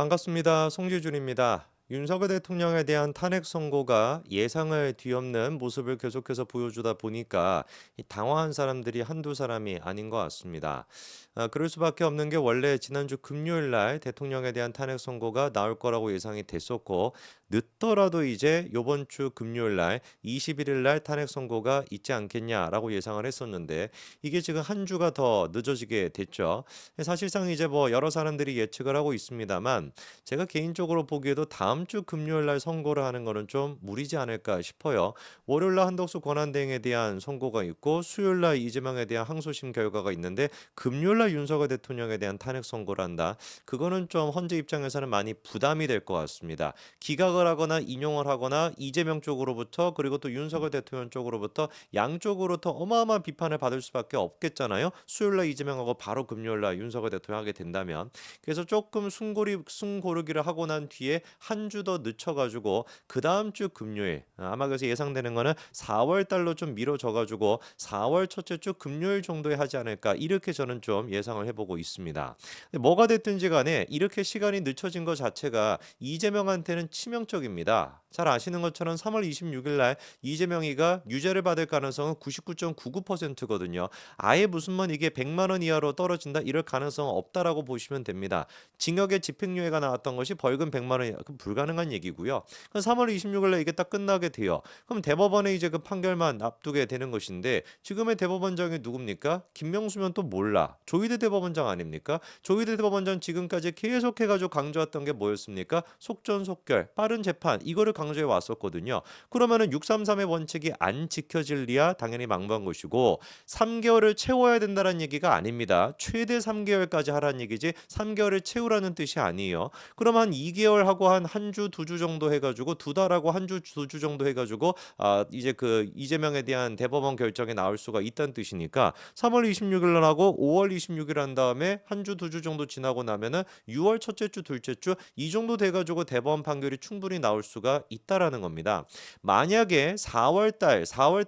반갑습니다. 송지준입니다. 윤석열 대통령에 대한 탄핵 선고가 예상을 뒤엎는 모습을 계속해서 보여주다 보니까 이 당황한 사람들이 한두 사람이 아닌 것 같습니다. 그럴 수밖에 없는 게 원래 지난주 금요일 날 대통령에 대한 탄핵 선고가 나올 거라고 예상이 됐었고 늦더라도 이제 요번 주 금요일 날 21일 날 탄핵 선고가 있지 않겠냐라고 예상을 했었는데 이게 지금 한 주가 더 늦어지게 됐죠. 사실상 이제 뭐 여러 사람들이 예측을 하고 있습니다만 제가 개인적으로 보기에도 다음 주 금요일 날 선고를 하는 거는 좀 무리지 않을까 싶어요. 월요일 날 한덕수 권한대행에 대한 선고가 있고 수요일 날 이재명에 대한 항소심 결과가 있는데 금요일 날 윤석열 대통령에 대한 탄핵 선고를 한다. 그거는 좀 헌재 입장에서는 많이 부담이 될 것 같습니다. 기각을 하거나 인용을 하거나 이재명 쪽으로부터 그리고 또 윤석열 대통령 쪽으로부터 양쪽으로부터 어마어마한 비판을 받을 수밖에 없겠잖아요. 수요일 날 이재명하고 바로 금요일 날 윤석열 대통령 하게 된다면. 그래서 조금 숨고르기를 하고 난 뒤에 한 주 더 늦춰가지고 그 다음 주 금요일 아마 그래서 예상되는 거는 4월 달로 좀 미뤄져가지고 4월 첫째 주 금요일 정도에 하지 않을까 이렇게 저는 좀 예상을 해보고 있습니다. 근데 뭐가 됐든지 간에 이렇게 시간이 늦춰진 것 자체가 이재명한테는 치명적입니다. 잘 아시는 것처럼 3월 26일 날 이재명이가 유죄를 받을 가능성은 99.99%거든요. 아예 무슨 뭐 이게 100만 원 이하로 떨어진다 이럴 가능성은 없다라고 보시면 됩니다. 징역의 집행유예가 나왔던 것이 벌금 100만 원이 불가능한 얘기고요. 그럼 3월 26일 날 이게 딱 끝나게 돼요. 그럼 대법원에 이제 그 판결만 앞두게 되는 것인데 지금의 대법원장이 누굽니까? 김명수면 또 몰라. 조희대 대법원장 아닙니까? 조희대 대법원장 지금까지 계속해가지고 강조했던 게 뭐였습니까? 속전속결, 빠른 재판 이거를 강조해 왔었거든요. 그러면은 633의 원칙이 안 지켜질 리야 당연히 망부한 것이고 3개월을 채워야 된다는 얘기가 아닙니다. 최대 3개월까지 하라는 얘기지 3개월을 채우라는 뜻이 아니에요. 그럼 한 2개월 하고 한 주, 두 주 정도 해가지고 두 달하고 한 주, 두 주 정도 해가지고 이제 그 이재명에 대한 대법원 결정이 나올 수가 있다는 뜻이니까 3월 26일 날 하고 5월 26일 한 다음에 한 주, 두 주 정도 지나고 나면은 6월 첫째 주, 둘째 주 이 정도 돼가지고 대법원 판결이 충분히 나올 수가 있다라는 겁니다. 만약에 4월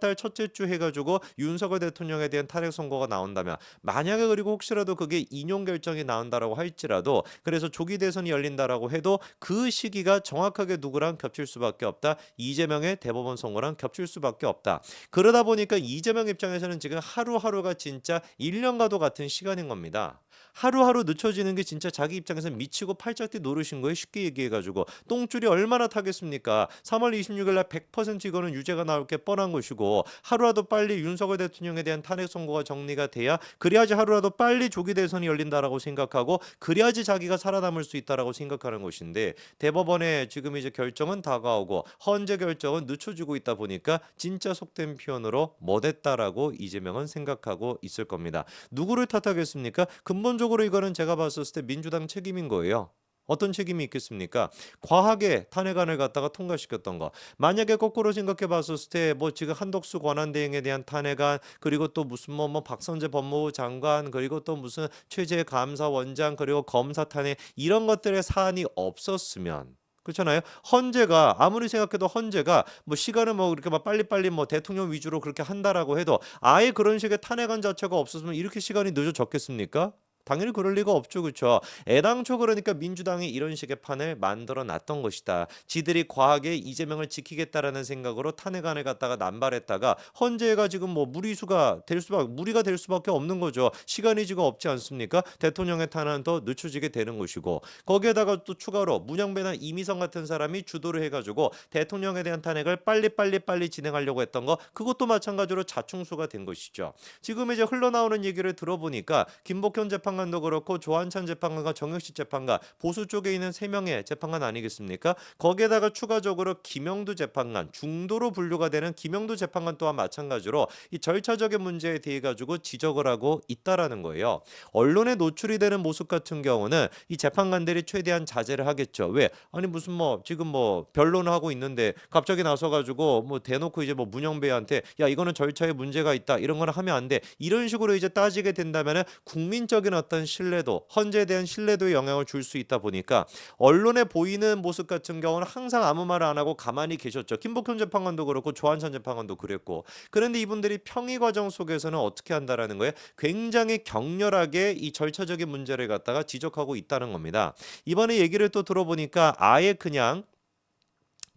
달 첫째 주 해가지고 윤석열 대통령에 대한 탄핵 선고가 나온다면 만약에 그리고 혹시라도 그게 인용 결정이 나온다라고 할지라도 그래서 조기 대선이 열린다라고 해도 그 시기가 정확하게 누구랑 겹칠 수밖에 없다. 이재명의 대법원 선고랑 겹칠 수밖에 없다. 그러다 보니까 이재명 입장에서는 지금 하루하루가 진짜 1년과도 같은 시간인 겁니다. 하루하루 늦춰지는 게 진짜 자기 입장에서 미치고 팔짝뒤 노릇인 거예요. 쉽게 얘기해가지고 똥줄이 얼마나 타겠습니까? 3월 26일 날 100% 이거는 유죄가 나올 게 뻔한 것이고 하루라도 빨리 윤석열 대통령에 대한 탄핵 선고가 정리가 돼야 그래야지 하루라도 빨리 조기 대선이 열린다라고 생각하고 그래야지 자기가 살아남을 수 있다라고 생각하는 것인데 대법원의 지금 이제 결정은 다가오고 헌재 결정은 늦춰지고 있다 보니까 진짜 속된 표현으로 못했다라고 이재명은 생각하고 있을 겁니다. 누구를 탓하겠습니까? 근본적으로 이거는 제가 봤을 때 민주당 책임인 거예요. 어떤 책임이 있겠습니까? 과하게 탄핵안을 갖다가 통과시켰던 거. 만약에 거꾸로 생각해 봤을 때 뭐 지금 한덕수 권한대행에 대한 탄핵안 그리고 또 무슨 뭐 박성재 법무부 장관 그리고 또 무슨 최재 감사원장 그리고 검사 탄핵 이런 것들의 사안이 없었으면 그렇잖아요. 헌재가 아무리 생각해도 헌재가 뭐 시간을 뭐 그렇게 막 빨리빨리 뭐 대통령 위주로 그렇게 한다라고 해도 아예 그런 식의 탄핵안 자체가 없었으면 이렇게 시간이 늦어졌겠습니까? 당연히 그럴 리가 없죠. 그렇죠. 애당초 그러니까 민주당이 이런 식의 판을 만들어 놨던 것이다. 지들이 과하게 이재명을 지키겠다라는 생각으로 탄핵안을 갖다가 남발했다가 헌재가 지금 뭐 무리가 될 수밖에 없는 거죠. 시간이 지금 없지 않습니까? 대통령의 탄핵은 더 늦춰지게 되는 것이고 거기에다가 또 추가로 문영배나 이미성 같은 사람이 주도를 해가지고 대통령에 대한 탄핵을 빨리 진행하려고 했던 거 그것도 마찬가지로 자충수가 된 것이죠. 지금 이제 흘러나오는 얘기를 들어보니까 김복현 재판관도 그렇고 조한찬 재판관과 정영식 재판관 보수 쪽에 있는 3명의 재판관 아니겠습니까? 거기에다가 추가적으로 김영두 재판관 중도로 분류가 되는 김영두 재판관 또한 마찬가지로 이 절차적인 문제에 대해 가지고 지적을 하고 있다라는 거예요. 언론에 노출이 되는 모습 같은 경우는 이 재판관들이 최대한 자제를 하겠죠. 왜? 아니 무슨 뭐 지금 뭐 변론을 하고 있는데 갑자기 나서 가지고 뭐 대놓고 이제 뭐 문영배한테 야 이거는 절차에 문제가 있다 이런 거는 하면 안 돼. 이런 식으로 이제 따지게 된다면은 국민적인 받던 신뢰도, 헌재에 대한 신뢰도에 영향을 줄 수 있다 보니까 언론에 보이는 모습 같은 경우는 항상 아무 말을 안 하고 가만히 계셨죠. 김복현 재판관도 그렇고 조한천 재판관도 그랬고. 그런데 이분들이 평의 과정 속에서는 어떻게 한다라는 거예요? 굉장히 격렬하게 이 절차적인 문제를 갖다가 지적하고 있다는 겁니다. 이번에 얘기를 또 들어보니까 아예 그냥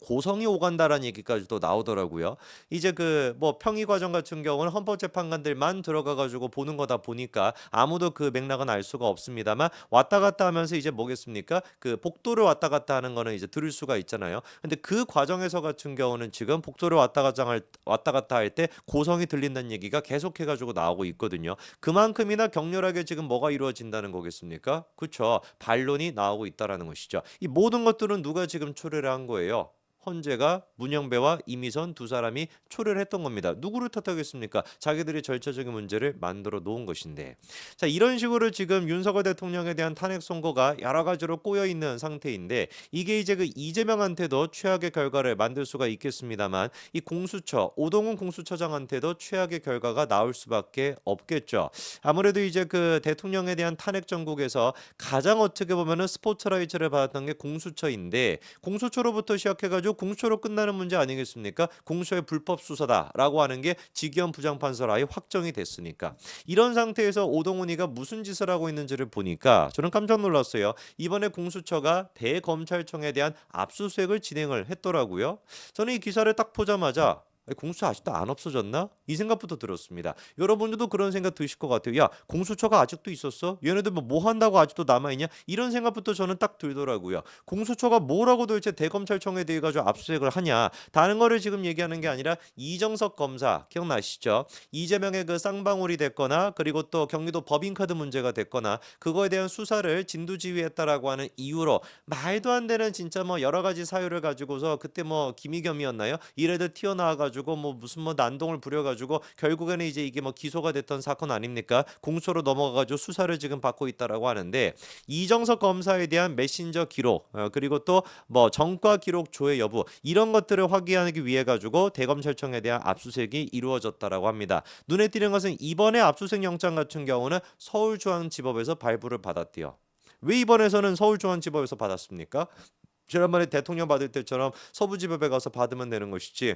고성이 오간다라는 얘기까지도 나오더라고요. 이제 그 뭐 평의 과정 같은 경우는 헌법재판관들만 들어가 가지고 보는 거다 보니까 아무도 그 맥락은 알 수가 없습니다만 왔다 갔다 하면서 이제 뭐겠습니까? 그 복도를 왔다 갔다 하는 거는 이제 들을 수가 있잖아요. 근데 그 과정에서 같은 경우는 지금 복도를 왔다 갔다 할 때 고성이 들린다는 얘기가 계속해 가지고 나오고 있거든요. 그만큼이나 격렬하게 지금 뭐가 이루어진다는 거겠습니까? 그렇죠. 반론이 나오고 있다라는 것이죠. 이 모든 것들은 누가 지금 초래를 한 거예요? 헌재가 문영배와 이미선 두 사람이 초래를 했던 겁니다. 누구를 탓하겠습니까? 자기들이 절차적인 문제를 만들어 놓은 것인데. 자, 이런 식으로 지금 윤석열 대통령에 대한 탄핵 선고가 여러 가지로 꼬여 있는 상태인데 이게 이제 그 이재명한테도 최악의 결과를 만들 수가 있겠습니다만 이 공수처, 오동훈 공수처장한테도 최악의 결과가 나올 수밖에 없겠죠. 아무래도 이제 그 대통령에 대한 탄핵 정국에서 가장 어떻게 보면은 스포트라이트를 받았던 게 공수처인데 공수처로부터 시작해가지고 공수처로 끝나는 문제 아니겠습니까? 공수처의 불법 수사다라고 하는 게 지기현 부장판사로 아예 확정이 됐으니까 이런 상태에서 오동훈이가 무슨 짓을 하고 있는지를 보니까 저는 깜짝 놀랐어요. 이번에 공수처가 대검찰청에 대한 압수수색을 진행을 했더라고요. 저는 이 기사를 딱 보자마자 공수처 아직도 안 없어졌나? 이 생각부터 들었습니다. 여러분들도 그런 생각 드실 것 같아요. 야, 공수처가 아직도 있었어? 얘네들 뭐 한다고 아직도 남아있냐? 이런 생각부터 저는 딱 들더라고요. 공수처가 뭐라고 도대체 대검찰청에 대해 가지고 압수수색을 하냐? 다른 거를 지금 얘기하는 게 아니라 이정석 검사 기억나시죠? 이재명의 그 쌍방울이 됐거나 그리고 또 경기도 법인카드 문제가 됐거나 그거에 대한 수사를 진두지휘했다라고 하는 이유로 말도 안 되는 진짜 뭐 여러 가지 사유를 가지고서 그때 뭐 김의겸이었나요? 이래도 튀어나와가지고 뭐 무슨 뭐 난동을 부려가지고 결국에는 이제 이게 뭐 기소가 됐던 사건 아닙니까? 공소로 넘어가가지고 수사를 지금 받고 있다라고 하는데 이정석 검사에 대한 메신저 기록 그리고 또 뭐 전과 기록 조회 여부 이런 것들을 확인하기 위해 가지고 대검찰청에 대한 압수수색이 이루어졌다라고 합니다. 눈에 띄는 것은 이번에 압수수색 영장 같은 경우는 서울중앙지법에서 발부를 받았대요. 왜 이번에서는 서울중앙지법에서 받았습니까? 지난번에 대통령 받을 때처럼 서부지법에 가서 받으면 되는 것이지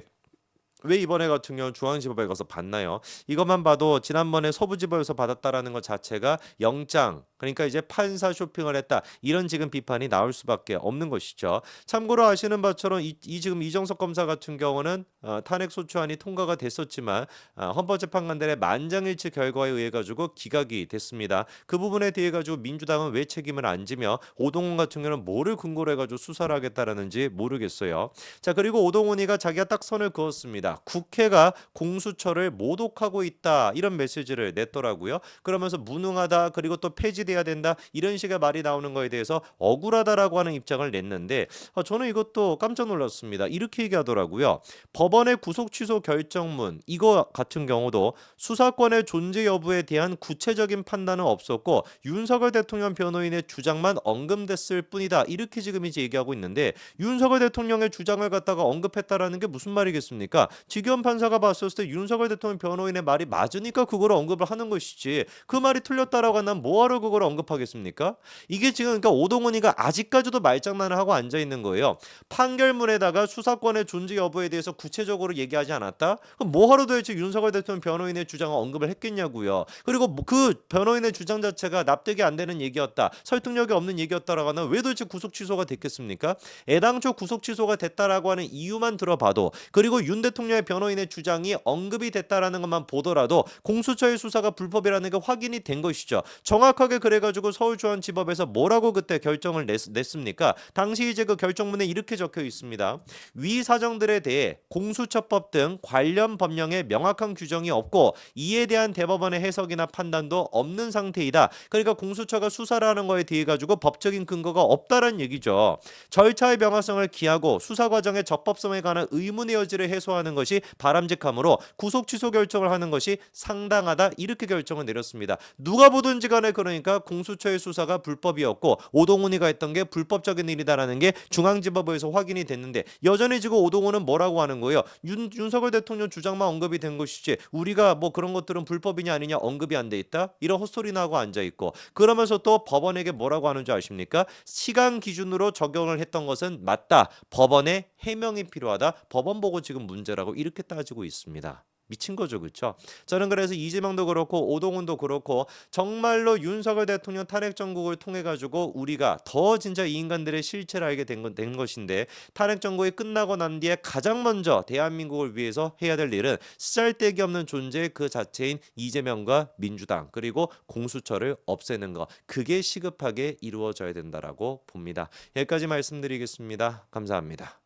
왜 이번에 같은 경우는 중앙지법에 가서 받나요? 이것만 봐도 지난번에 서부지법에서 받았다라는 것 자체가 영장 그러니까 이제 판사 쇼핑을 했다 이런 지금 비판이 나올 수밖에 없는 것이죠. 참고로 아시는 바처럼 지금 이정석 검사 같은 경우는 탄핵 소추안이 통과가 됐었지만 헌법재판관들의 만장일치 결과에 의해 가지고 기각이 됐습니다. 그 부분에 대해 가지고 민주당은 왜 책임을 안 지며 오동훈 같은 경우는 뭐를 근거로 해가지고 수사를 하겠다라는지 모르겠어요. 자, 그리고 오동훈이가 자기가 딱 선을 그었습니다. 국회가 공수처를 모독하고 있다 이런 메시지를 냈더라고요. 그러면서 무능하다 그리고 또 폐지돼야 된다 이런 식의 말이 나오는 거에 대해서 억울하다라고 하는 입장을 냈는데 저는 이것도 깜짝 놀랐습니다. 이렇게 얘기하더라고요. 법원의 구속 취소 결정문 이거 같은 경우도 수사권의 존재 여부에 대한 구체적인 판단은 없었고 윤석열 대통령 변호인의 주장만 언급됐을 뿐이다 이렇게 지금 이제 얘기하고 있는데 윤석열 대통령의 주장을 갖다가 언급했다라는 게 무슨 말이겠습니까? 지기현 판사가 봤었을 때 윤석열 대통령 변호인의 말이 맞으니까 그걸 언급을 하는 것이지 그 말이 틀렸다라고 하면 뭐하러 그걸 언급하겠습니까? 이게 지금 그러니까 오동훈이가 아직까지도 말장난을 하고 앉아 있는 거예요. 판결문에다가 수사권의 존재 여부에 대해서 구체적으로 얘기하지 않았다? 그럼 뭐하러 도대체 윤석열 대통령 변호인의 주장을 언급을 했겠냐고요. 그리고 그 변호인의 주장 자체가 납득이 안 되는 얘기였다. 설득력이 없는 얘기였다라고 하면 왜 도대체 구속 취소가 됐겠습니까? 애당초 구속 취소가 됐다라고 하는 이유만 들어봐도 그리고 윤 대통령의 변호인의 주장이 언급이 됐다라는 것만 보더라도 공수처의 수사가 불법이라는 게 확인이 된 것이죠. 정확하게 그래가지고 서울중앙지법에서 뭐라고 그때 결정을 냈습니까? 당시 이제 그 결정문에 이렇게 적혀 있습니다. 위 사정들에 대해 공수처법 등 관련 법령에 명확한 규정이 없고 이에 대한 대법원의 해석이나 판단도 없는 상태이다. 그러니까 공수처가 수사를 하는 거에 대해 가지고 법적인 근거가 없다라는 얘기죠. 절차의 명확성을 기하고 수사 과정의 적법성에 관한 의문의 여지를 해소하는 것이 바람직하므로 구속 취소 결정을 하는 것이 상당하다 이렇게 결정을 내렸습니다. 누가 보든지 간에 그러니까 공수처의 수사가 불법이었고 오동훈이가 했던 게 불법적인 일이다라는 게 중앙지법에서 확인이 됐는데 여전히 지금 오동훈은 뭐라고 하는 거예요? 윤석열 대통령 주장만 언급이 된 것이지 우리가 뭐 그런 것들은 불법이냐 아니냐 언급이 안 돼 있다? 이런 헛소리나 하고 앉아 있고 그러면서 또 법원에게 뭐라고 하는 줄 아십니까? 시간 기준으로 적용을 했던 것은 맞다. 법원의 해명이 필요하다. 법원 보고 지금 문제라고 이렇게 따지고 있습니다. 미친 거죠, 그렇죠? 저는 그래서 이재명도 그렇고 오동훈도 그렇고 정말로 윤석열 대통령 탄핵 정국을 통해 가지고 우리가 더 진짜 이 인간들의 실체를 알게 된 것인데 탄핵 정국이 끝나고 난 뒤에 가장 먼저 대한민국을 위해서 해야 될 일은 쓰잘데기 없는 존재 그 자체인 이재명과 민주당 그리고 공수처를 없애는 거 그게 시급하게 이루어져야 된다라고 봅니다. 여기까지 말씀드리겠습니다. 감사합니다.